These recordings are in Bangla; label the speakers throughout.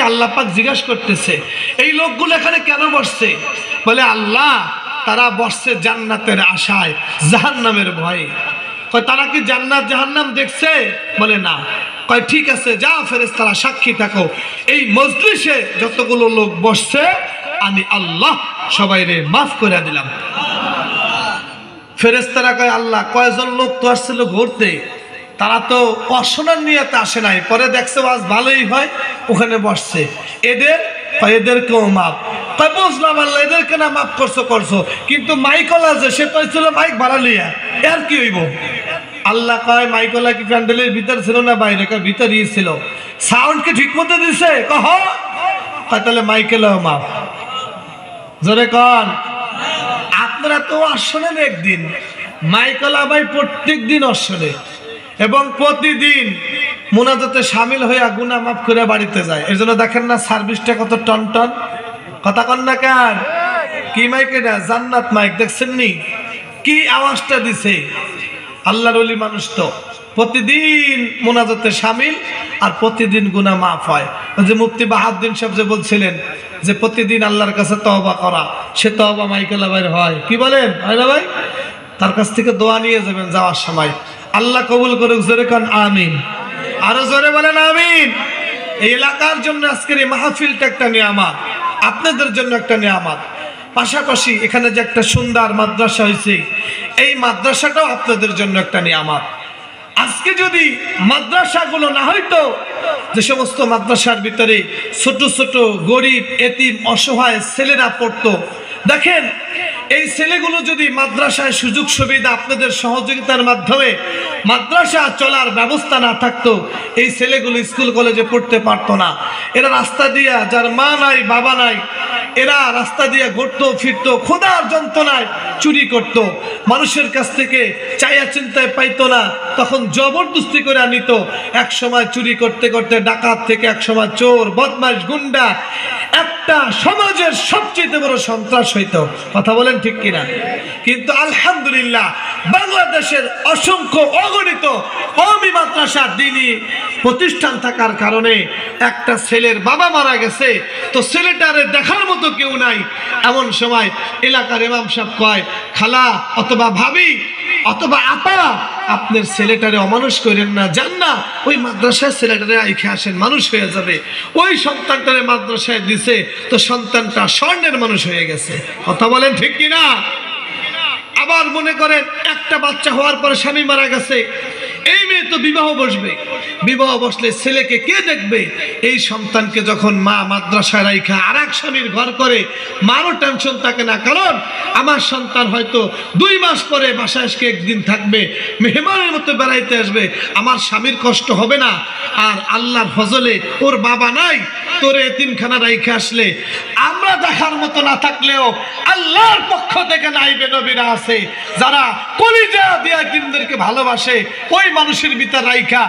Speaker 1: আল্লাহ পাক জিজ্ঞাসা করতেছে এই লোকগুলো এখানে কেন বসছে? বলে আল্লাহ তারা বসছে জান্নাতের আশায়, জাহান্নামের ভয়ে। কয় তারা কি জান্নাত জাহান্নাম দেখছে? বলে না। কয় ঠিক আছে, যা ফেরেশতারা সাক্ষী থাকো, এই মজলিসে যতগুলো লোক বসছে আমি আল্লাহ সবাইরে মাফ করে দিলাম। ফেরেশতারা কয় আল্লাহ কয়জন লোক তো আসছিল ঘুরতে, তারা তো অশোনার নিয়তে আসে নাই, পরে দেখছে আজ ভালোই হয় ওখানে বসছে, এদেরকেও মাপ। তাই বুঝলাম আল্লাহ এদেরকে না মাফ করছো, কিন্তু মাইকলা যে সে তো ছিল মাইক ভাড়া লিয়া, এর কি হইব? আল্লাহ কয় মাইকলা কি প্যান্ডেলের ভিতর ছিল না বাইরে? কয় ভিতরেই ছিল। সাউন্ড কি ঠিক মতো দিছে? কয় তাহলে মাইকেলাও মাফ। জোরে কন। আপনারা তো আসলেন একদিন, মাইকলা ভাই প্রত্যেক দিন আসলে এবং প্রতিদিন মুনাজাতে শামিল হয়ে গুনাহ মাফ করে বাড়িতে যায়। এর জন্য দেখেন না সার্ভিসটা কত টন টন, কথা কন না কার? কি মাইক এটা? জান্নাত মাইক। দেখছেন নি কি আওয়াজটা দিছে? আল্লাহর ওলি মানুষ তো প্রতিদিন মুনাজাতে শামিল আর প্রতিদিন গুনাহ মাফ হয়। যে মুফতি বাহাউদ্দিন সাহেব যে বলছিলেন যে প্রতিদিন আল্লাহর কাছে তওবা করা, সে তওবা মাইকেলা ভাইয়ের হয়। কি বলেন হয় না ভাই? তার কাছ থেকে দোয়া নিয়ে যাবেন যাওয়ার সময়, আল্লাহ কবুল করুক। জোরে কান আমিন, আরো জোরে বলেন আমিন। এই এলাকার জন্য আজকের এই মাহফিলটা একটা নিয়ামত, আপনাদের জন্য একটা নিয়ামত। পাশাপাশি এখানে যে একটা সুন্দর মাদ্রাসা হয়েছে, এই মাদ্রাসাটাও আপনাদের জন্য একটা নিয়ামত। আজকে যদি মাদ্রাসাগুলো না হইতো, যে সমস্ত মাদ্রাসার ভিতরে ছোট ছোট গরিব এতিম অসহায় ছেলেরা পড়তো, দেখেন এই ছেলেগুলো যদি মাদ্রাসায় সুযোগ সুবিধা আপনাদের সহযোগিতার মাধ্যমে মাদ্রাসা চলার ব্যবস্থা না থাকতো, এই ছেলেগুলো স্কুল কলেজে পড়তে পারতো না। এরা রাস্তা দিয়া, যার মা নাই বাবা নাই, এরা রাস্তা দিয়ে ঘুরতো ফিরতো, ক্ষুধার যন্ত্রণায় চুরি করত, মানুষের কাছ থেকে চাইয়া চিন্তায় পাইতো না, তখন জবরদস্তি করে আনিত। এক সময় চুরি করতে করতে ডাকাত থেকে এক সময় চোর, বদমাশ, গুন্ডা, একটা সমাজের সবচেয়ে বড় সন্ত্রাস হইতো। কথা বলেন ঠিক কিনা? কিন্তু আলহামদুলিল্লাহ বাংলাদেশের অসংখ্য অগণিত কওমি মাদ্রাসা দ্বীনি প্রতিষ্ঠান থাকার কারণে একটা ছেলের বাবা মারা গেছে, তো ছেলেটারে দেখার মতো কেউ নাই। এমন সময় এলাকার ইমাম সাহেব কয়, খালা অথবা ভাবি অথবা আপা, আপনার ছেলেটারে অমানুষ করেন না, যান না ওই মাদ্রাসায় ছেলেটারে আইখে আসেন, মানুষ হয়ে যাবে। ওই সন্তানটারে মাদ্রাসায় দিছে, তো সন্তানটা স্বর্ণের মানুষ হয়ে গেছে। কথা বলেন ঠিক কিনা? আবার মনে করেন একটা বাচ্চা হওয়ার পরে স্বামী মারা গেছে, এই মেয়ে তো বিবাহ বসবে, বিবাহ বসলে ছেলেকে কে দেখবে? এই সন্তানকে যখন মা মাদ্রাসায় রাইখা আর এক স্বামীর ঘর করে, মারও টেনশন থাকে না, কারণ আমার সন্তান হয়তো 2 মাস পরে বাসায় এসে একদিন থাকবে, মেহমানের মতো বেড়াইতে আসবে, আমার স্বামীর কষ্ট হবে না। আর আল্লাহর ফজলে ওর বাবা নাই, তোরে এতিমখানা রাইখা আসলে আমরা দেখার মতো না থাকলেও আল্লাহর পক্ষ থেকে নাইবে নবীরা আছে, যারা কলিজা দিয়া কিনদেরকে ভালোবাসে, ওই মানুষের ভিতর রাইখা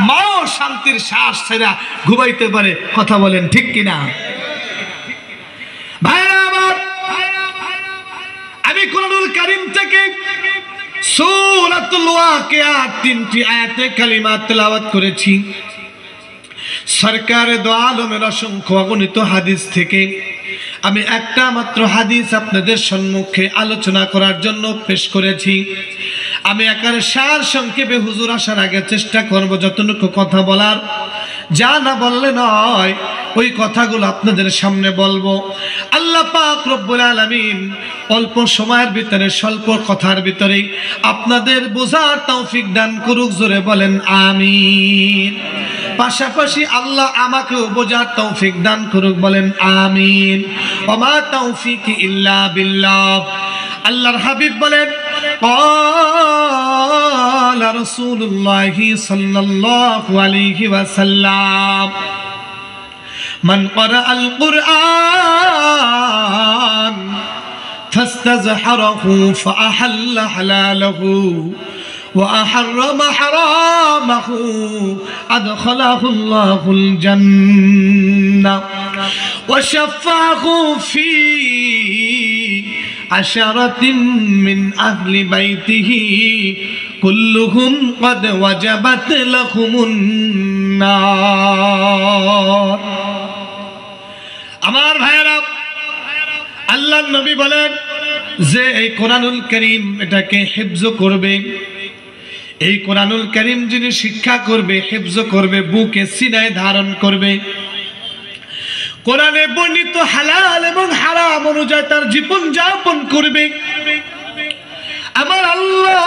Speaker 1: মাও শান্তির শ্বাস ছেড়া ঘুমাইতে পারে। কথা বলেন ঠিক কিনা? ভাইরা আমার, আমি কোরআনুল কারীম থেকে সূরাতুল ওয়াকিয়া 3টি আয়াতে কালিমা তেলাওয়াত করেছি। সরকারে দো আলমের অসংখ্য অগণিত হাদিস থেকে আমি একটা মাত্র হাদিস আপনাদের সম্মুখে আলোচনা করার জন্য পেশ করেছি। আমি একারে সার সংক্ষেপে হুজুর আসার আগে চেষ্টা করব যতটুকু কথা বলার, যা না বললে নয় ওই কথাগুলো আপনাদের সামনে বলবো। আল্লাহ পাক রব্বুল আলামিন অল্প সময়ের ভিতরে স্বল্প কথার ভিতরে আপনাদের বোঝার তৌফিক দান করুক। জোরে বলেন আমিন। পাশাপাশি আল্লাহ আমাকেও বোঝার তৌফিক দান করুক, বলেন আমিন। ওমা তৌফিকি ইল্লা বিল্লাহ। আল্লাহর হাবিব বলেন, قال رسول الله صلى الله عليه وسلم من قرأ القرآن فاستزحره فأحل حلاله وأحرم حرامه أدخله الله الجنة وشفعه في 10 من أهل بيته كلهم قد وجبت لهم النار আমার ভাইয়েরা, আল্লাহর নবী বলেন যে এই কোরআনুল কারীম এটাকে হিফজ করবে, এই কোরআনুল কারীম যিনি শিক্ষা করবে, হিফজ করবে, বুকে সিনায় ধারণ করবে, কোরআনে বর্ণিত হালাল এবং হারাম অনুযায়ী তার জীবন যাপন করবে, আমার আল্লাহ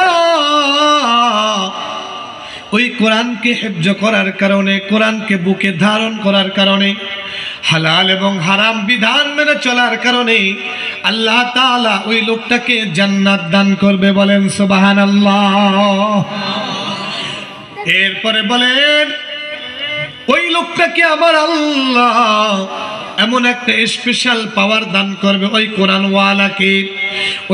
Speaker 1: ওই কোরআনকে হিফজ করার কারণে, কোরআনকে বুকে ধারণ করার কারণে, হালাল এবং হারাম বিধান মেনে চলার কারণে আল্লাহ তাআলা ওই লোকটাকে জান্নাত দান করবে। বলেন সুবহানাল্লাহ। এরপরে বলেন ওই লোকটাকে আমার আল্লাহ এমন একটা স্পেশাল পাওয়ার দান করবে, ওই কোরআন ওয়ালাকে,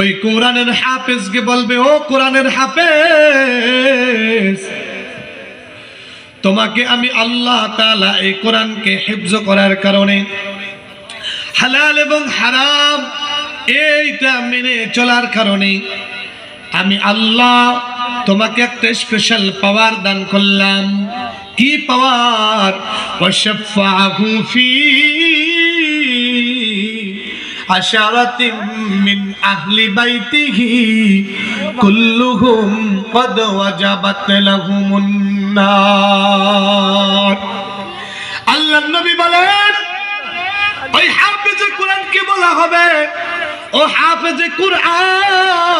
Speaker 1: ওই কোরআনের হাফেজকে বলবে, ও কোরআনের হাফেজ, তোমাকে আমি আল্লাহ তাআলা এই কোরআনকে হিফজ করার কারণে, হালাল এবং হারাম এইটা মেনে চলার কারণে আমি আল্লাহ তোমাকে একটা স্পেশাল পাওয়ার দান করলাম। কি পাওয়ার? ওয়াশফাহু ফি আশারাতিন মিন আহলি বাইতিহি কুল্লুহুম ক্বাদ ওয়াজাবাত লাহুমুন নার। আল্লাহর নবী বলেন ওই হাফেজে কোরআনকে বলা হবে, ও হাফেজে কোরআন,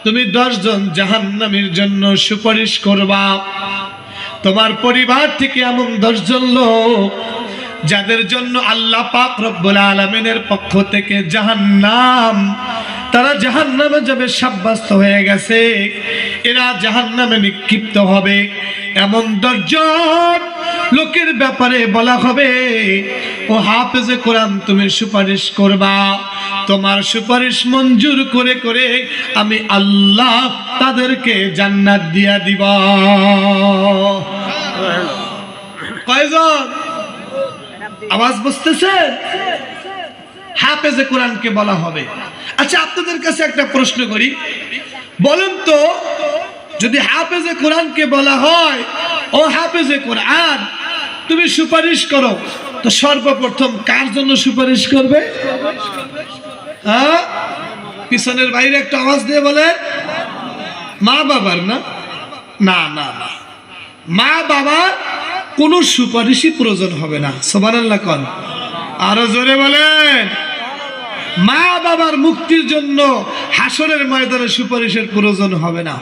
Speaker 1: তুমি 10 জন জাহান্নামীর জন্য সুপারিশ করবা। তোমার পরিবার থেকে এমন 10 জন লোক যাদের জন্য আল্লাহ পাক রব্বুল আলামিনের পক্ষ থেকে জাহান্নাম, তারা জাহান্নামে যাবে, সাব্যস্ত হয়ে গেছে, এরা জাহান্নামে নিক্ষিপ্ত হবে, এমন 10 জন লোকের ব্যাপারে বলা হবে, ও হাফেজে কোরআন তুমি সুপারিশ করবা। তোমার সুপারিশ মঞ্জুর করে করে আমি আল্লাহ তাদেরকে জান্নাত দিয়া দিব। কয়জন? আওয়াজ বুঝতেছে? হাফেজে কোরআনকে বলা হবে। আচ্ছা, আপনাদের কাছে একটা প্রশ্ন করি, বলেন তো, যদি হাফেজে কোরআনকে বলা হয় ও হাফেজে কোরআন তুমি সুপারিশ করো, তো সর্বপ্রথম কার জন্য সুপারিশ করবে? হ্যাঁ, পিছনের বাইরে একটা আওয়াজ দিয়ে বলে, মা বাবার। না না না না, মা বাবার কোনো সুপারিশই প্রয়োজন হবে না। সুবহানাল্লাহ কোন, আরো জোরে বলেন। মা বাবার মুক্তির জন্য হাসরের ময়দানে সুপারিশের প্রয়োজন হবে না।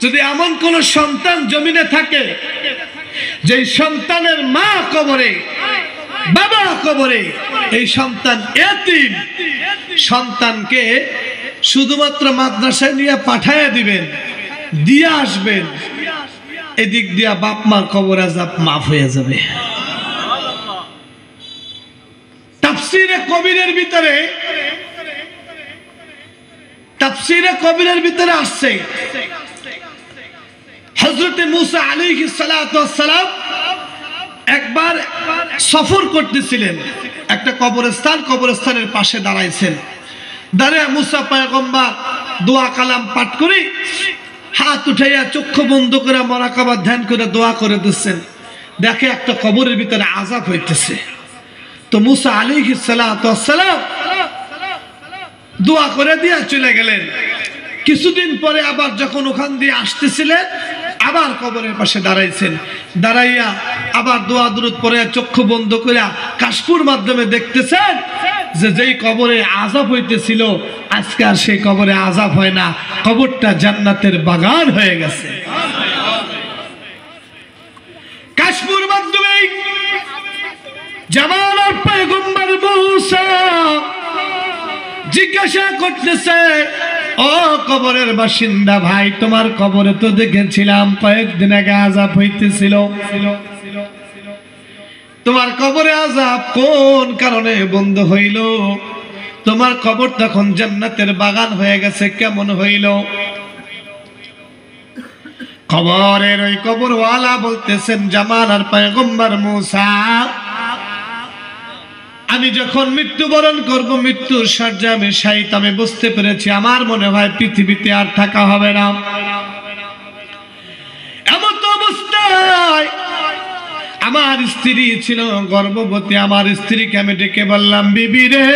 Speaker 1: যদি এমন কোন সন্তান জমিনে থাকে যে সন্তানের মা কবরে, বাবা কবরে, এই সন্তান এতিম, সন্তানকে শুধুমাত্র মাদ্রাসায় নিয়ে পাঠাইয়া দিবেন, দিয়ে আসবেন, এদিক দিয়া বাপ মার কবর আযাব মাফ হয়ে যাবে। তাফসীরে কবিরের ভিতরে আসছে হযরত মুসা আলাইহিস সালাতু ওয়াস সালাম একবার সফর করতেছিলেন, একটা কবরস্থানের পাশে দাঁড়াইছেন। দাঁড়িয়ে মুসা পয়গম্বর দোয়া কালাম পাঠ করে হাত উঠাইয়া চক্ষু বন্ধ করে মুরাকাবা ধ্যান করে দোয়া করে দিচ্ছেন। দেখে একটা কবরের ভিতরে আযাব হইতেছে। তো মুসা আলাইহিস সালাতু ওয়াস সালাম দোয়া করে দিয়ে চলে গেলেন। কিছুদিন পরে আবার যখন ওখান দিয়ে আসতেছিলেন, আবার কবরের পাশে দাঁড়াইছেন। দাঁড়াইয়া আবার দোয়া দুরূদ পড়ে চক্ষু বন্ধ করে কাশফুর মাধ্যমে দেখতেছেন যে যেই কবরে আযাব হইতেছিল আজকে আর সেই কবরে আযাব হয় না, কবরটা জান্নাতের বাগান হয়ে গেছে। কাশফুর মাধ্যমে জামানার পয়গম্বর মুসা জিজ্ঞাসা করতেছে, ও কবরের বাসিন্দা ভাই, তোমার কবরে তো দেখেছিলাম কয়েকদিন আগে আযাব হইতেছিল, তোমার কবরে আযাব কোন কারণে বন্ধ হইল? তোমার কবর তখন জান্নাতের বাগান হয়ে গেছে, কেমন হইল? কবরের ওই কবরওয়ালা বলতেছেন, জামানার পয়গম্বর মুসা, আমি যখন মৃত্যুবরণ করব, মৃত্যুর শয্যা আমি শায়িত, আমি বুঝতে পেরেছি আমার মনে হয় পৃথিবীতে আর থাকা হবে না। এমন তো অবস্থায় আমার স্ত্রী ছিল গর্ভবতী। আমার স্ত্রীকে আমি ডেকে বললাম, বিবি রে,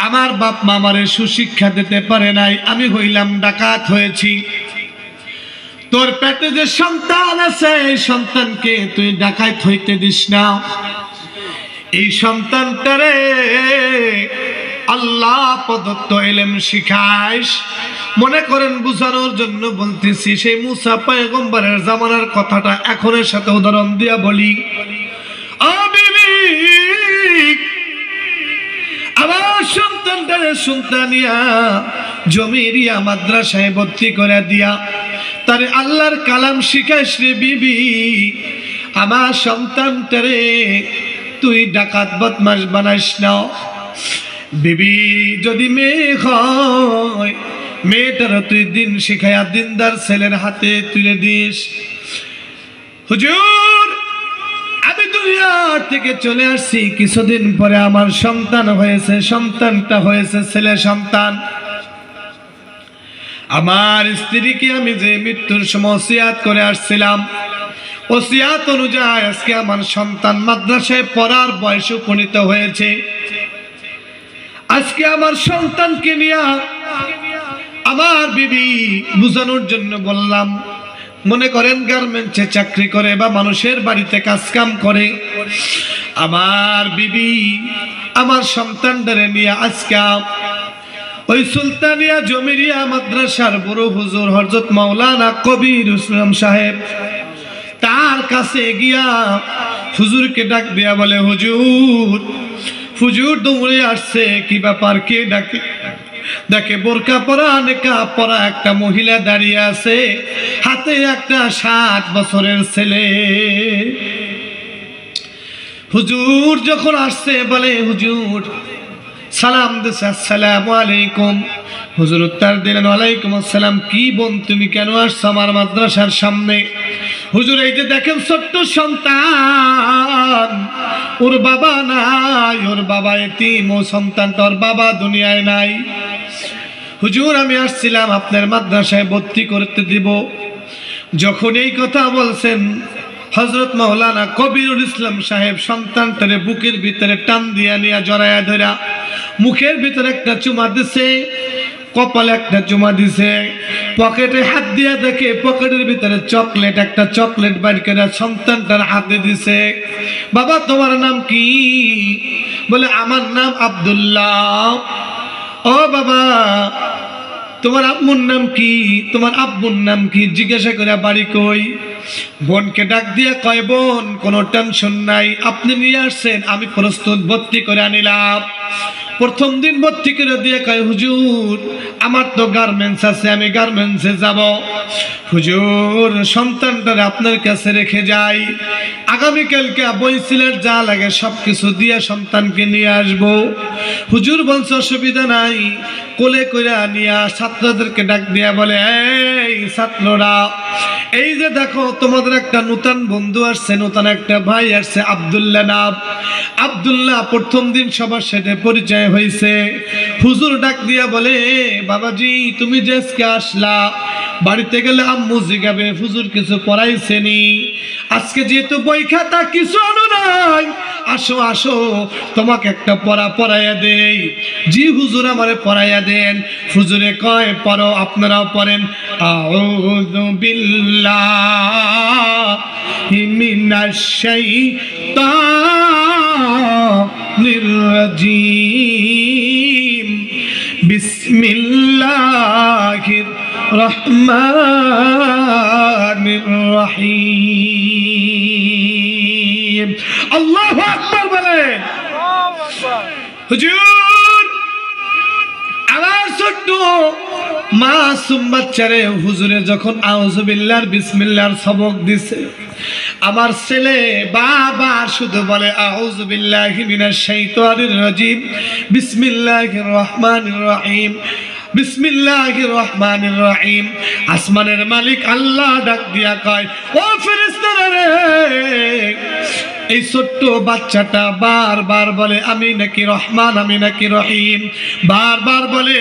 Speaker 1: আমার বাপ মা আমারে সুশিক্ষা দিতে পারে নাই, আমি হইলাম ডাকাত হয়েছি। তোর পেটে যে সন্তান আছে এই সন্তানকে তুই ডাকাত হইতে দিস না। এই সন্তানটারে আল্লাহ প্রদত্ত ইলম শিখাইস। মনে করেন বুঝানোর জন্য বলতেছি, সেই মুসা পয়গম্বরের জামানার কথাটা এখনের সাথে উদাহরণ দিয়া বলি। আমার সন্তানটারে সুলতানিয়া জমিরিয়া মাদ্রাসায় ভর্তি করে দিয়া তারে আল্লাহর কালাম শিখাইস রে বিবি। আমার সন্তানটারে তুই ডাকাত বদমাশ বানাইস না। বিবি যদি মেয়ে হয়, মেয়েটারও তুই দিন শিখাইয়া দিনদার ছেলের হাতে তুলে দিস। হুজুর, আমি দুনিয়া থেকে চলে আসছি, কিছুদিন পরে আমার সন্তান হয়েছে। সন্তানটা হয়েছে ছেলে সন্তান। আমার স্ত্রীকে আমি যে মৃত্যুর সময় ওসিয়াত করে আসছিলাম, ওসিয়াত অনুযায়ী আজকে আমার সন্তান মাদ্রাসায় পড়ার বয়সে উপনীত হয়েছে। আজকে আমার সন্তানকে নিয়ে আমার বিবি বুঝানোর জন্য বললাম, মনে করেন গার্মেন্টসে চাকরি করে বা মানুষের বাড়িতে কাজ কাম করে। আমার বিবি আমার সন্তানটারে নিয়ে আজকে ওই সুলতানিয়া জমিরিয়া মাদ্রাসার বড় হুজুর হযরত মাওলানা কবির ইসলাম সাহেব তার কাছে গিয়া হুজুরকে ডাক দিয়া বলে, হুজুর, হুজুর দৌড়ে আসছে। কি ব্যাপার, কে ডাকে? দেখে বোরকা পরা নেকাব পরা একটা মহিলা দাঁড়িয়ে আছে, হাতে একটা 7 বছরের ছেলে। হুজুর যখন আসছে বলে, হুজুর সালাম দিছে, আসসালামু আলাইকুম। হুজুর উত্তর দিলেন, ওয়ালাইকুম আসসালাম। কি বোন, তুমি কেন আসছো আমার মাদ্রাসার সামনে? হুজুর, এই যে দেখেন ছোট্ট সন্তান, ওর বাবা নাই, ওর বাবা এতিম, ও সন্তানটা ওর বাবা দুনিয়ায় নাই। হুজুর, আমি আসছিলাম আপনার মাদ্রাসায় ভর্তি করতে দিব। যখন এই কথা বলছেন, হযরত মাওলানা কবিরুল ইসলাম সাহেব সন্তানটারে বুকের ভিতরে টান দিয়া নিয়ে জড়ায়া ধরা মুখের ভিতরে একটা চুমা দিছে, কপালে একটা চুমা দিছে, পকেটে হাত দিয়া দেখে পকেটের ভিতরে চকলেট, একটা চকলেট বাইর করে সন্তানটার হাতে দিছে। বাবা তোমার নাম কি? বলে, আমার নাম আব্দুল্লাহ। ও বাবা, তোমার আম্মুর নাম কি? তোমার আব্বুর নাম কি? জিজ্ঞাসা করে বাড়ি কই? বোনকে ডাক দিয়া কয়, বোন কোনো টেনশন নাই, আপনি নিয়ে আসছেন, আমি প্রস্তুত, ভর্তি করে আনিলাম। প্রথম দিন ভর্তি করে দিয়ে কয়, হুজুর আমার তো গার্মেন্টস আছে, আমি গার্মেন্টসে যাব। হুজুর সন্তানটারে আপনার কাছে রেখে যাই, আগামীকালকে বই সিলেট যা লাগে সবকিছু দিয়ে সন্তানকে নিয়ে আসবো। হুজুর বলছে অসুবিধা নাই। কোলে করে নিয়ে ছাত্রদেরকে ডাক দিয়া বলে, এই ছাত্ররা, এই যে দেখো তোমাদের একটা নতুন বন্ধু আসছে, নতুন একটা ভাই আসছে, আব্দুল্লাহ নাম। আব্দুল্লাহ প্রথম দিন সবার সাথে পরিচয় হয়েছে। হুজুর ডাক দিয়া বলে, বাবাজি তুমি যে আজকে আসলা, বাড়িতে গেলে আম্মু জিগাবে হুজুর কিছু পড়াইছেনি, আজকে যেহেতু বই খাতা কিছু আনো নাই, আসো আসো তোমাকে একটা পড়া পড়াইয়া দেই। জি হুজুর আমারে পড়াইয়া দেন। হুজুরে কয়, পড়ো, আপনারাও পড়েন। আউযু বিল্লাহি মিনাশ শাইতানির রাজিম, বিসমিল্লাহির রহমানির রহিম। আল্লাহু আকবার বলেন। হুজুর আমার ছোট্ট মাসুম বাচ্চারে হুজুরে যখন আউযু বিল্লাহির বিসমিল্লাহর সবক দিছে, আমার ছেলে বাবা শুধু বলে আউযু বিল্লাহি মিনাশ শাইতানির রাজিম, বিসমিল্লাহির রহমানির রহিম, বিসমিল্লাহির রহমানির রহিম। আসমানের মালিক আল্লাহ ডাক দিয়া কয়, ও ফেরেশতারা রে, এই ছোট্ট বাচ্চাটা বারবার বলে আমি নাকি রহমান, আমি নাকি রহিম, বারবার বলে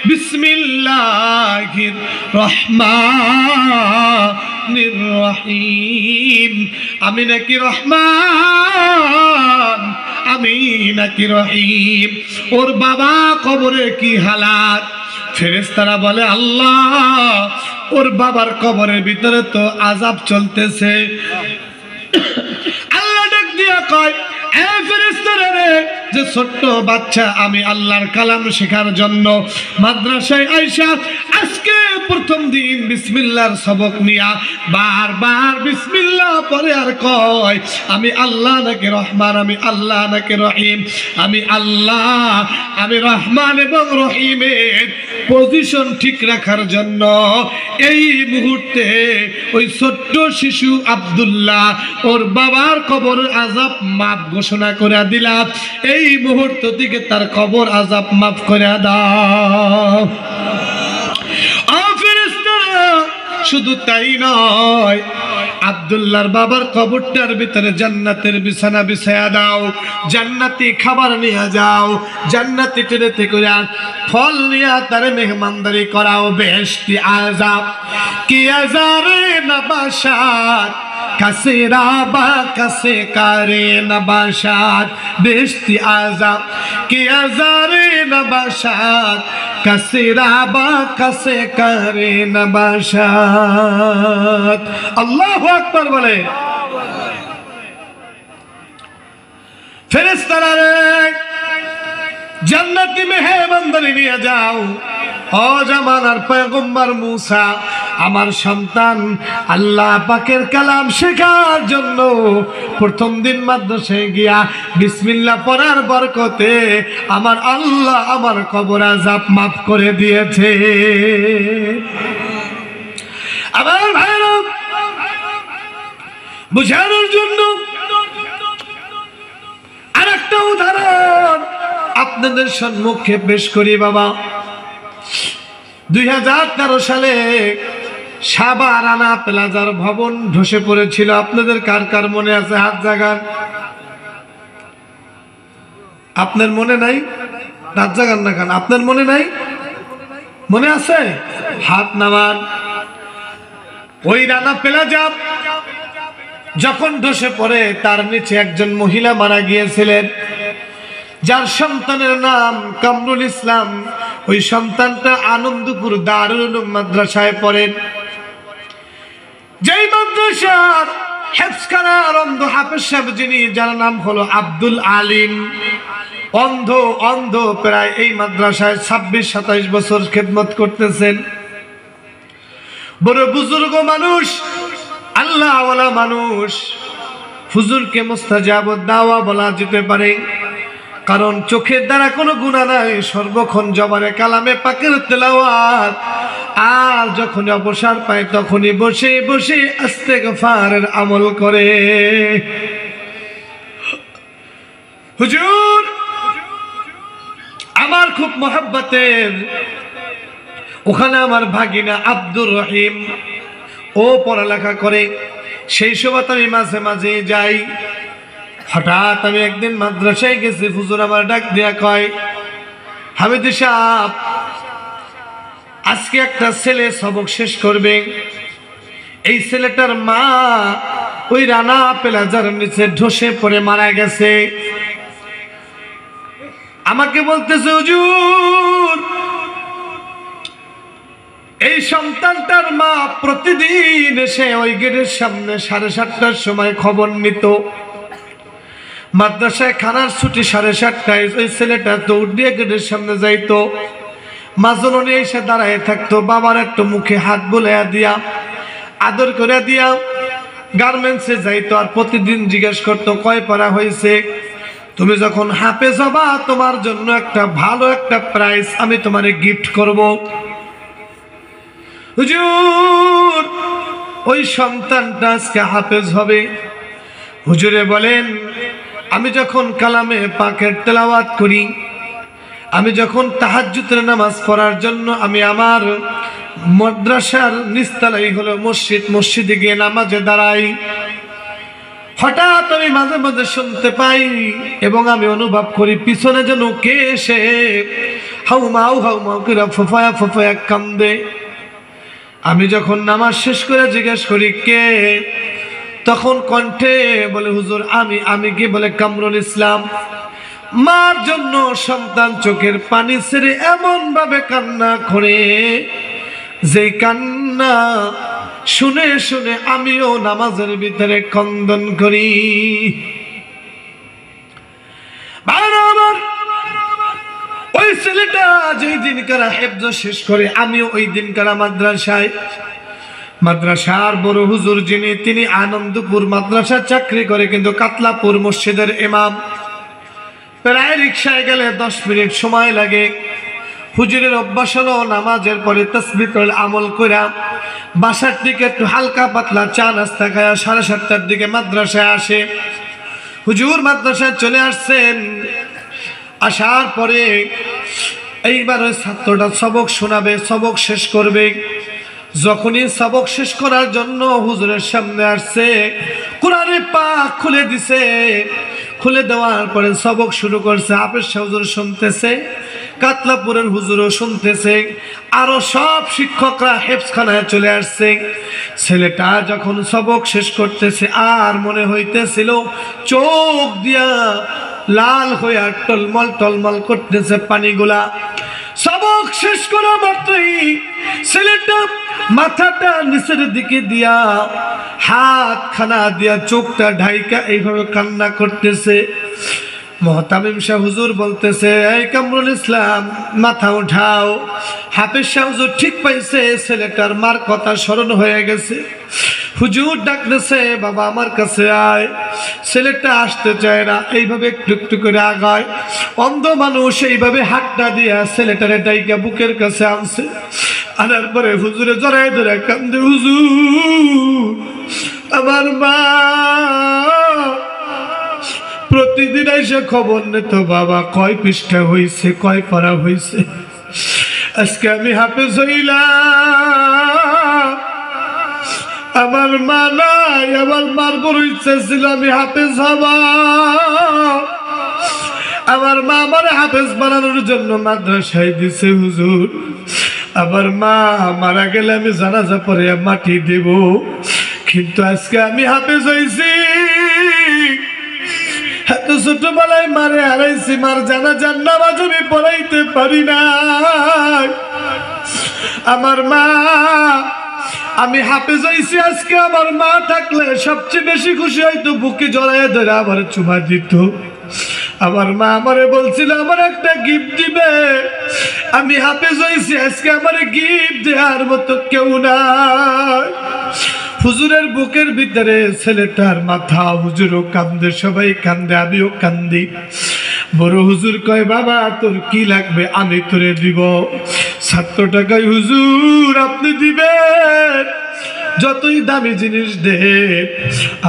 Speaker 1: বিসমিল্লাহির রহমানির রহিম, আমি নাকি রহমান, আমি নাকি রহিম। ওর বাবা কবরে কি হালাত? ফেরেশতারা বলে আল্লাহ, ওর বাবার কবরের ভিতরে তো আযাব চলতেছে। আল্লাহ ডাক দিয়া কয়, এ ফেরেশতারা রে, যে ছোট্ট বাচ্চা আমি আল্লাহর কালাম শেখার জন্য মাদ্রাসায় আইসা আজকে প্রথম দিন বিসমিল্লাহর সবক নিয়া বারবার বিসমিল্লাহ পরে আর কয় আমি আল্লাহ নাকি রহমান, আমি আল্লাহ নাকি রহিম, আমি আল্লাহ, আমি রহমান এবং রহিমের পজিশন ঠিক রাখার জন্য এই মুহূর্তে ওই ছোট্ট শিশু আব্দুল্লাহ ওর বাবার কবর আযাব মাফ ঘোষণা করে দিলাম। এই মুহূর্ত থেকে তার কবর আযাব মাফ করে দাও। শুধু তাই নয়, আব্দুল্লাহর বাবার কবরটার ভিতরে জান্নাতের বিছানা বিছায়া দাও, জান্নাতি খাবার নিয়ে যাও, জান্নাতি ট্রেতে করে ফল নিয়ে তার মেহমানদারি করাও। বেহেশতি আযাব কি আজারে নবাশাত, কাছে রাবা কাছে কারে নবাশাত। বেহেশতি আযাব কি আজারে নবাশাত, কাছে রাবা কাছে কারে নবাশাত। আল্লাহু আকবার বলে। ফেরেশতারা রে, জান্নাতি মেহমানদারি নিয়ে যাও। ও জামানার পয়গম্বর মূসা, আমার সন্তান আল্লাহ পাকের কালাম শেখার জন্য প্রথম দিন মাদ্রাসায় গিয়া বিসমিল্লাহ পড়ার বরকতে আমার আল্লাহ আমার কবর আযাব মাফ করে দিয়েছে। আমার ভাইরা, বুঝানোর জন্য আরেকটা উদাহরণ আপনাদের সম্মুখে পেশ করি। বাবা, 2013 সালে সাবা রানা প্লাজার ভবন ধসে পড়েছিল। আপনাদের কার কার মনে আছে? হাত জাগান। আপনার মনে নাই? হাত জাগান না কেন? আপনার মনে নাই? মনে আছে? হাত নামান। ওই রানা প্লাজা যখন ধসে পড়ে তার নিচে একজন মহিলা মারা গিয়েছিলেন, যার সন্তানের নাম কামরুল ইসলাম। ওই সন্তানটা আনন্দপুর দারুল উলুম মাদ্রাসায় পড়েন, যেই মাদ্রাসার হেফজখানার অন্ধ হাফেজ সাহেব যিনি, যার নাম হলো আব্দুল আলিম। অন্ধ প্রায় এই মাদ্রাসায় 26-27 বছর খেদমত করতেছেন। বড় বুজুর্গ মানুষ, আল্লাহওয়ালা মানুষ। হুজুরকে মুস্তাজাব দাওয়া বলা যেতে পারে, কারণ চোখের দ্বারা কোনো গুনাহ নাই, সর্বক্ষণ জবানে কালামে পাকের তেলাওয়াত। আর যখন অবসর পায় তখনই বসে বসে ইস্তেগফারের আমল করে। হুজুর আমার খুব মহব্বতের, ওখানে আমার ভাগিনা আব্দুর রহিম, ও পড়ালেখা করে। সেই সময় আমি মাঝে মাঝে যাই। হঠাৎ আমি একদিন মাদ্রাসায় গেছি, হুজুর আমার ডাক দিয়া কয়, হামিদুর সাহেব, আজকে একটা ছেলে সবক শেষ করবে। এই ছেলেটার মা ওই রানা প্লাজার নিচে ধসে পড়ে মারা গেছে। আমাকে বলতেছে, হুজুর এই সন্তানটার মা প্রতিদিন এসে ওই গেটের সামনে 7:30টার সময় খবর নিত। মাদ্রাসায় খানার ছুটি 7:30টায় ওই ছেলেটা দৌড় দিয়ে গেটের সামনে যাইতো। মাজননি এসে দাঁড়ায় থাকতো, বাবার একটু মুখে হাত বুলাইয়া দিয়া আদর করে দিয়া গার্মেন্টসে যাইতো। আর প্রতিদিন জিজ্ঞেস করতো, কয় পারা হয়েছে? তুমি যখন হাফেজ হবা তোমার জন্য একটা ভালো একটা প্রাইজ আমি তোমারে গিফট করব। হুজুর ওই সন্তানটা আজকে হাফেজ হবে। হুজুরে বলেন, আমি যখন কালামে পাকের তেলাওয়াত করি, আমি যখন তাহাজ্জুদের নামাজ পড়ার জন্য আমি আমার মাদ্রাসার নিস্তালাই হলো মসজিদে গিয়ে নামাজে দাঁড়াই, হঠাৎ আমি মাঝে মাঝে শুনতে পাই এবং আমি অনুভব করি পিছনে যেন কে এসে হাউমাউ হাউমাউ করে ফোফায়া ফোফায়া কান্দে। আমি যখন নামাজ শেষ করে জিজ্ঞেস করি কে, তখন কণ্ঠে বলে হুজুর আমি কি বলে কামরুল ইসলাম। মার জন্য সন্তান চোখের পানি ছেড়ে এমন ভাবে কান্না করে, যে কান্না শুনে শুনে আমিও নামাজের ভিতরে ক্রন্দন করি। ওই ছেলেটা যেই দিনকার হেফজ শেষ করে, আমিও ওই দিনকার মাদ্রাসার বড় হুজুর যিনি, তিনি আনন্দপুর মাদ্রাসায় চাকরি করে, কিন্তু কাতলাপুর মসজিদের ইমাম। প্রায় রিক্সায় গেলে 10 মিনিট সময় লাগে। হুজুরের অভ্যাস হলো নামাজের পরে তাসবিহ আমল কইরা বাসার দিকে একটু হালকা পাতলা চা নাস্তা খায়া 7:30টার দিকে মাদ্রাসায় আসে। হুজুর মাদ্রাসায় চলে আসছেন, আসার পরে এইবার ওই ছাত্রটা সবক শোনাবে, সবক শেষ করবে। যখনই সবক শেষ করার জন্য হুজুরের সামনে আসছে, কোরআনে পাক খুলে দিছে। খুলে দেওয়ার পরে সবক শুরু করছে। হাফেজ হুজুর শুনতেছে, কাতলাপুরের হুজুরও শুনতেছে, আরো সব শিক্ষকরা হেফজখানায় চলে আসছে। ছেলেটা যখন সবক শেষ করতেছে, আর মনে হইতেছিল চোখ দিয়া লাল হইয়া টলমল করতেছে পানিগুলা। সবক শেষ করা মাত্রই ছেলেটা মাথাটা নিচের দিকে দিয়া, হাতখানা দিয়া চোখটা ঢাইকা এইভাবে কান্না করতেছে। মুহতামিম শাহ হুজুর বলতেছে, এই কামরুল ইসলাম মাথা উঠাও। হাফেজ শাহ হুজুর ঠিক পাইছে, ছেলেটার মার কথা স্মরণ হয়ে গেছে। হুজুর ডাকতেছে, বাবা আমার কাছে আয়। ছেলেটা আসতে চায় না, এইভাবে একটু একটু করে আগায়। অন্ধ মানুষ এইভাবে হাতটা দিয়া ছেলেটারে ডাইকা বুকের কাছে আনছে। আনার পরে হুজুরে জড়াই ধরে কান্দে, হুজুর আমার মা প্রতিদিন এসে খবর নিত, বাবা কয় পৃষ্ঠা হয়েছে, কয় পারা হয়েছে। আজকে আমি হাফেজ হইলাম, আমার মা নাই। আমার মার বড় ইচ্ছা ছিল আমি হাফেজ হব। আমার মা আমার হাফেজ বানানোর জন্য মাদ্রাসায় দিছে হুজুর। আমার মা মারা গেলে আমি জানাজা পরে মাটি দেব, কিন্তু আজকে আমি হাফেজ হয়েছি। এত ছোটবেলায় মারে হারাইছি, মার জানাজার নামাজ আমি পড়াইতে পারি না। আমার মা, আমি হাফেজ হয়েছি আজকে। আমার মা থাকলে সবচেয়ে বেশি খুশি হয়তো, বুকে জড়াইয়া ধরে আমার চুমা দিত। আমার মা আমারে বলছিল আমার একটা গিফট দিবে। আমি হাফেজ হয়েছি আজকে, আমার গিফট দেওয়ার মতো কেউ নাই। হুজুরের বুকের ভিতরে ছেলেটার মাথা, হুজুরও কান্দে, সবাই কান্দে, আমিও কান্দি। বড় হুজুর কয়, বাবা তোর কি লাগবে আমি তোরে দিব। ছাত্রটা কয়, হুজুর আপনি দিবেন, যতই দামি জিনিস দে,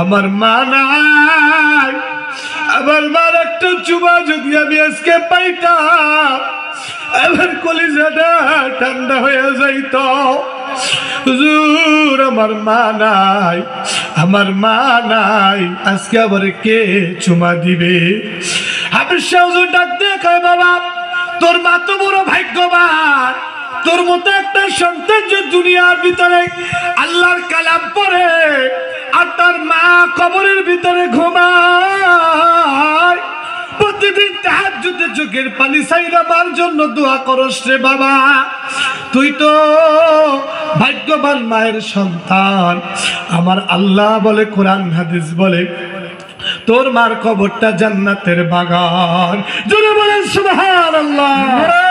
Speaker 1: আমার মা নাই। আমার মার একটা চুমা যদি আমি আজকে পাইতাম, আমার কলিজাটা ঠান্ডা হয়ে যাইত। হুজুর আমার মা নাই, আমার মা নাই, আজকে আবার কে চুমা দিবে? হাফেজ শাহ হুজুর ডাক দিয়ে কয়, বাবা তোর মা তো বড় ভাগ্যবান, তোর মতো একটা সন্তান যে দুনিয়ার ভিতরে আল্লাহর কালাম পড়ে, আর তার মা কবরের ভিতরে ঘুমায়। প্রতিদিন তাহাজ্জুদে চোখের পানি ছাইরা মার জন্য দোয়া করস রে বাবা। তুই তো ভাগ্যবান মায়ের সন্তান। আমার আল্লাহ বলে, কোরআন হাদিস বলে, তোর মার কবরটা জান্নাতের বাগান। জোরে বলেন সুবহানাল্লাহ।